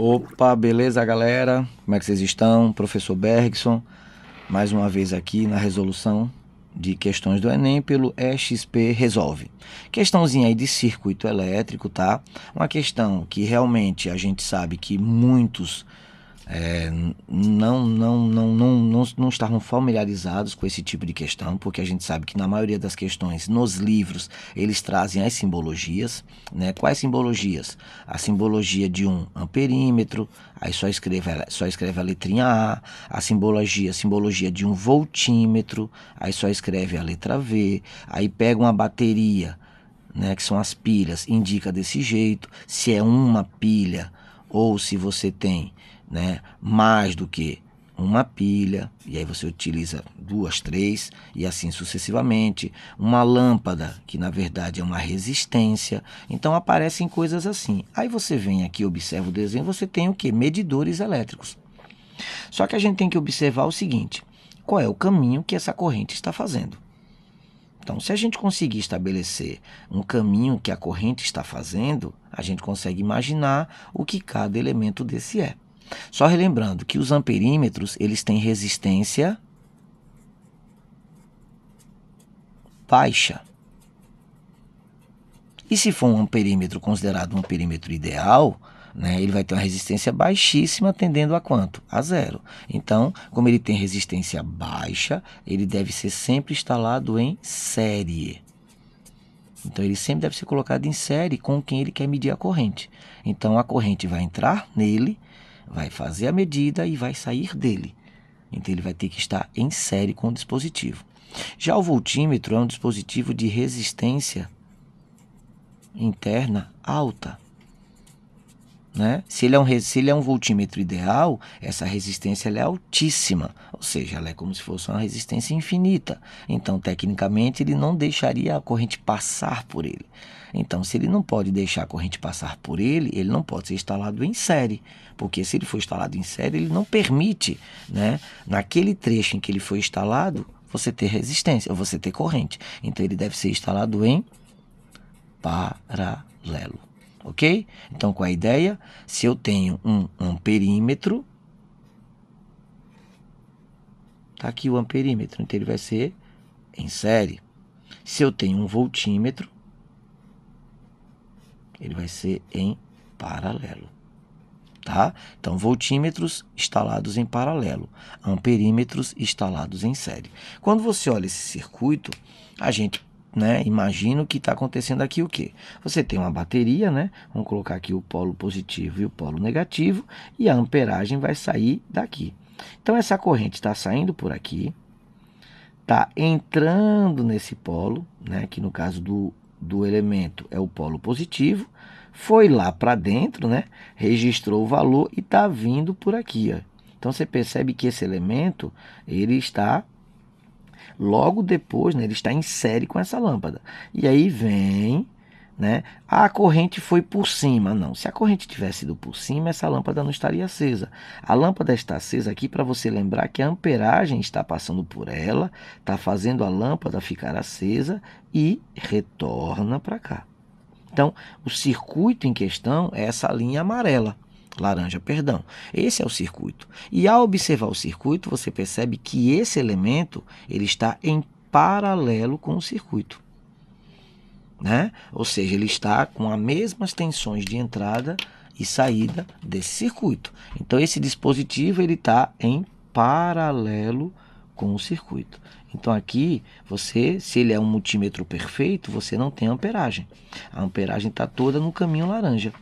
Opa, beleza, galera? Como é que vocês estão? Professor Bergson, mais uma vez aqui na resolução de questões do Enem pelo EXP Resolve. Questãozinha aí de circuito elétrico, tá? Uma questão que realmente a gente sabe que muitos não estavam familiarizados com esse tipo de questão, porque a gente sabe que na maioria das questões nos livros eles trazem as simbologias, né? Quais simbologias? A simbologia de um amperímetro, aí só escreve a letrinha a simbologia de um voltímetro, aí só escreve a letra V, aí pega uma bateria, né, que são as pilhas, indica desse jeito, se é uma pilha ou se você tem, né, mais do que uma pilha, e aí você utiliza duas, três e assim sucessivamente. Uma lâmpada, que na verdade é uma resistência. Então aparecem coisas assim. Aí você vem aqui, observa o desenho, você tem o que? Medidores elétricos. Só que a gente tem que observar o seguinte: qual é o caminho que essa corrente está fazendo? Então, se a gente conseguir estabelecer um caminho que a corrente está fazendo, a gente consegue imaginar o que cada elemento desse é. Só relembrando que os amperímetros, eles têm resistência baixa. E se for um amperímetro considerado um amperímetro ideal, né, ele vai ter uma resistência baixíssima, tendendo a quanto? A zero. Então, como ele tem resistência baixa, ele deve ser sempre instalado em série. Então, ele sempre deve ser colocado em série com quem ele quer medir a corrente. Então, a corrente vai entrar nele, vai fazer a medida e vai sair dele. Então, ele vai ter que estar em série com o dispositivo. Já o voltímetro é um dispositivo de resistência interna alta, né? Se ele é um voltímetro ideal, essa resistência ela é altíssima, ou seja, ela é como se fosse uma resistência infinita. Então, tecnicamente, ele não deixaria a corrente passar por ele. Então, se ele não pode deixar a corrente passar por ele, ele não pode ser instalado em série, porque se ele for instalado em série, ele não permite, né, naquele trecho em que ele foi instalado, você ter resistência, ou você ter corrente. Então, ele deve ser instalado em paralelo. Ok? Então, qual é a ideia? Se eu tenho um amperímetro, tá aqui o amperímetro, então ele vai ser em série. Se eu tenho um voltímetro, ele vai ser em paralelo. Tá? Então, voltímetros instalados em paralelo, amperímetros instalados em série. Quando você olha esse circuito, a gente, né, imagina o que está acontecendo aqui o quê? Você tem uma bateria, né? Vamos colocar aqui o polo positivo e o polo negativo, e a amperagem vai sair daqui. Então, essa corrente está saindo por aqui, está entrando nesse polo, né, que no caso do elemento é o polo positivo, foi lá para dentro, né, registrou o valor e está vindo por aqui. Ó. Então, você percebe que esse elemento ele está logo depois, né, ele está em série com essa lâmpada. E aí vem, né, a corrente foi por cima. Não, se a corrente tivesse sido por cima, essa lâmpada não estaria acesa. A lâmpada está acesa aqui para você lembrar que a amperagem está passando por ela, está fazendo a lâmpada ficar acesa e retorna para cá. Então, o circuito em questão é essa linha amarela. Laranja, perdão. Esse é o circuito. E ao observar o circuito, você percebe que esse elemento ele está em paralelo com o circuito, né? Ou seja, ele está com as mesmas tensões de entrada e saída desse circuito. Então, esse dispositivo ele está em paralelo com o circuito. Então, aqui, se ele é um multímetro perfeito, você não tem amperagem. A amperagem está toda no caminho laranja.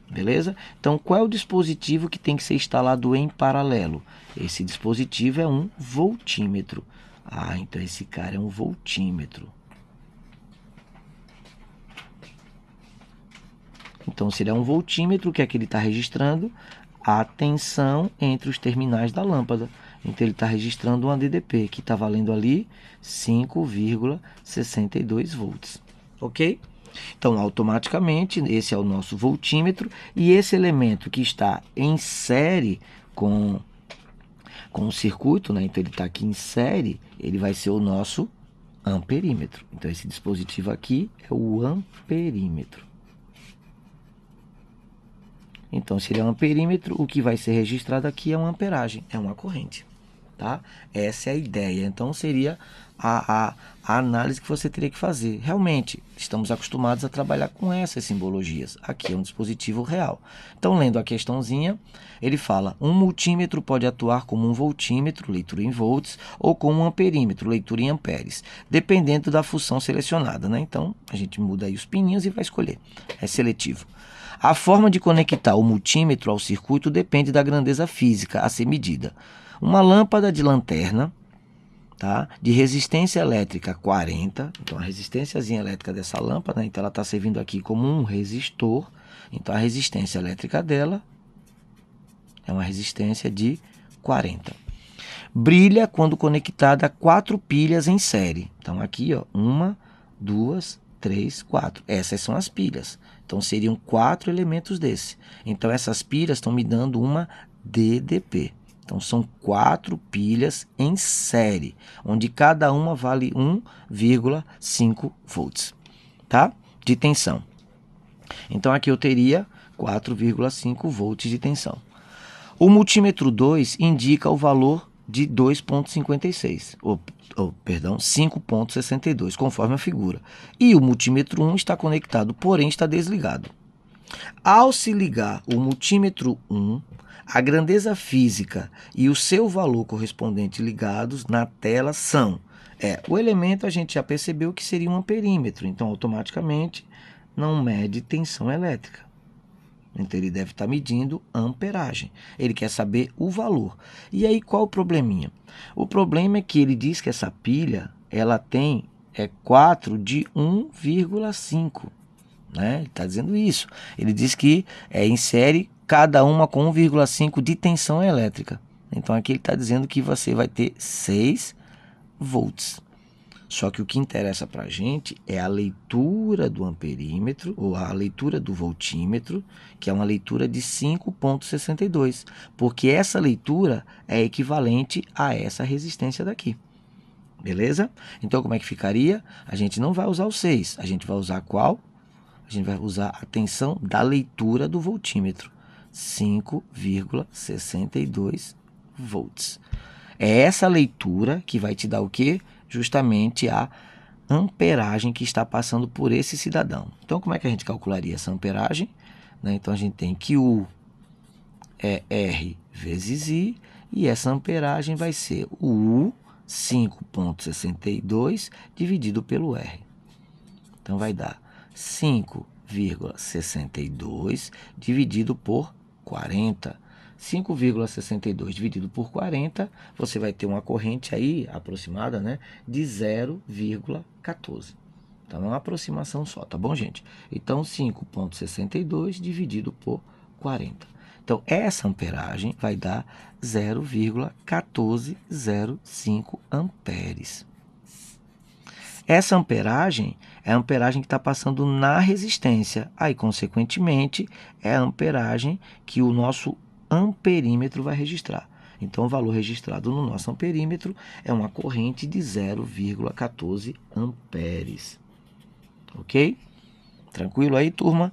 Beleza? Então, qual é o dispositivo que tem que ser instalado em paralelo? Esse dispositivo é um voltímetro. Ah, então esse cara é um voltímetro. Então, se ele é um voltímetro, o que é que ele está registrando? A tensão entre os terminais da lâmpada. Então, ele está registrando um ADDP, que está valendo ali 5,62 volts. Ok? Então, automaticamente, esse é o nosso voltímetro. E esse elemento que está em série com o circuito, né? Então, ele está aqui em série, ele vai ser o nosso amperímetro. Então, esse dispositivo aqui é o amperímetro. Então, se ele é um amperímetro, o que vai ser registrado aqui é uma amperagem, é uma corrente. Tá? Essa é a ideia. Então, seria a análise que você teria que fazer. Realmente, estamos acostumados a trabalhar com essas simbologias. Aqui é um dispositivo real. Então, lendo a questãozinha, ele fala: um multímetro pode atuar como um voltímetro, leitura em volts, ou como um amperímetro, leitura em amperes, dependendo da função selecionada, né? Então, a gente muda aí os pininhos e vai escolher. É seletivo. A forma de conectar o multímetro ao circuito depende da grandeza física a ser medida. Uma lâmpada de lanterna, tá, de resistência elétrica 40, então a resistênciazinha elétrica dessa lâmpada, né, então ela está servindo aqui como um resistor, então a resistência elétrica dela é uma resistência de 40. Brilha quando conectada a 4 pilhas em série. Então aqui, ó, 1, 2, 3, 4. Essas são as pilhas. Então seriam 4 elementos desse. Então essas pilhas estão me dando uma DDP. Então são 4 pilhas em série, onde cada uma vale 1,5 volts, tá? De tensão. Então aqui eu teria 4,5 volts de tensão. O multímetro 2 indica o valor de 2,56, perdão, 5,62, conforme a figura. E o multímetro 1 está conectado, porém está desligado. Ao se ligar o multímetro 1, a grandeza física e o seu valor correspondente ligados na tela são... o elemento a gente já percebeu que seria um amperímetro, então automaticamente não mede tensão elétrica. Então ele deve estar medindo amperagem. Ele quer saber o valor. E aí qual o probleminha? O problema é que ele diz que essa pilha ela tem 4 de 1,5. Né? Ele está dizendo isso. Ele diz que insere cada uma com 1,5 de tensão elétrica. Então aqui ele está dizendo que você vai ter 6 volts. Só que o que interessa para a gente é a leitura do amperímetro, ou a leitura do voltímetro, que é uma leitura de 5,62, porque essa leitura é equivalente a essa resistência daqui. Beleza? Então como é que ficaria? A gente não vai usar o 6, a gente vai usar qual? A gente vai usar a tensão da leitura do voltímetro, 5,62 volts. É essa leitura que vai te dar o quê? Justamente a amperagem que está passando por esse cidadão. Então, como é que a gente calcularia essa amperagem? Né? Então, a gente tem que U é R vezes I, e essa amperagem vai ser o U, 5,62, dividido pelo R. Então, vai dar 5,62 dividido por 40. 5,62 dividido por 40, você vai ter uma corrente aí aproximada, né, de 0,14. Então é uma aproximação só, tá bom, gente? Então 5,62 dividido por 40. Então essa amperagem vai dar 0,1405 amperes. Essa amperagem é a amperagem que está passando na resistência. Aí, consequentemente, é a amperagem que o nosso amperímetro vai registrar. Então, o valor registrado no nosso amperímetro é uma corrente de 0,14 amperes. Ok? Tranquilo aí, turma?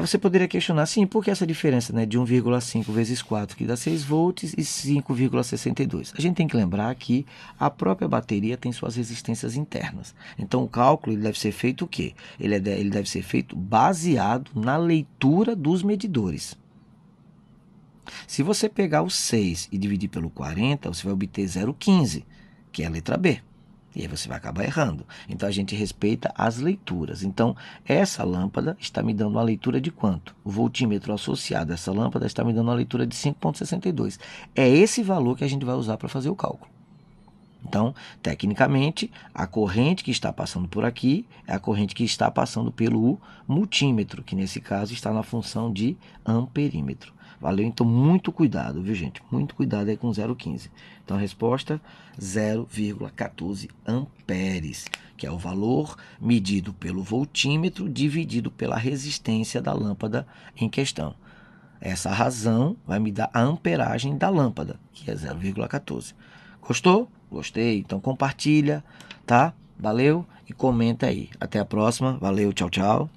Você poderia questionar, sim, por que essa diferença, né, de 1,5 vezes 4, que dá 6 volts, e 5,62? A gente tem que lembrar que a própria bateria tem suas resistências internas. Então, o cálculo ele deve ser feito o quê? Ele deve ser feito baseado na leitura dos medidores. Se você pegar o 6 e dividir pelo 40, você vai obter 0,15, que é a letra B. E aí você vai acabar errando. Então, a gente respeita as leituras. Então, essa lâmpada está me dando uma leitura de quanto? O voltímetro associado a essa lâmpada está me dando uma leitura de 5,62. É esse valor que a gente vai usar para fazer o cálculo. Então, tecnicamente, a corrente que está passando por aqui é a corrente que está passando pelo multímetro, que nesse caso está na função de amperímetro. Valeu? Então, muito cuidado, viu, gente? Muito cuidado aí com 0,15. Então, a resposta, 0,14 amperes, que é o valor medido pelo voltímetro dividido pela resistência da lâmpada em questão. Essa razão vai me dar a amperagem da lâmpada, que é 0,14. Gostou? Gostei. Então, compartilha, tá? Valeu? E comenta aí. Até a próxima. Valeu, tchau, tchau.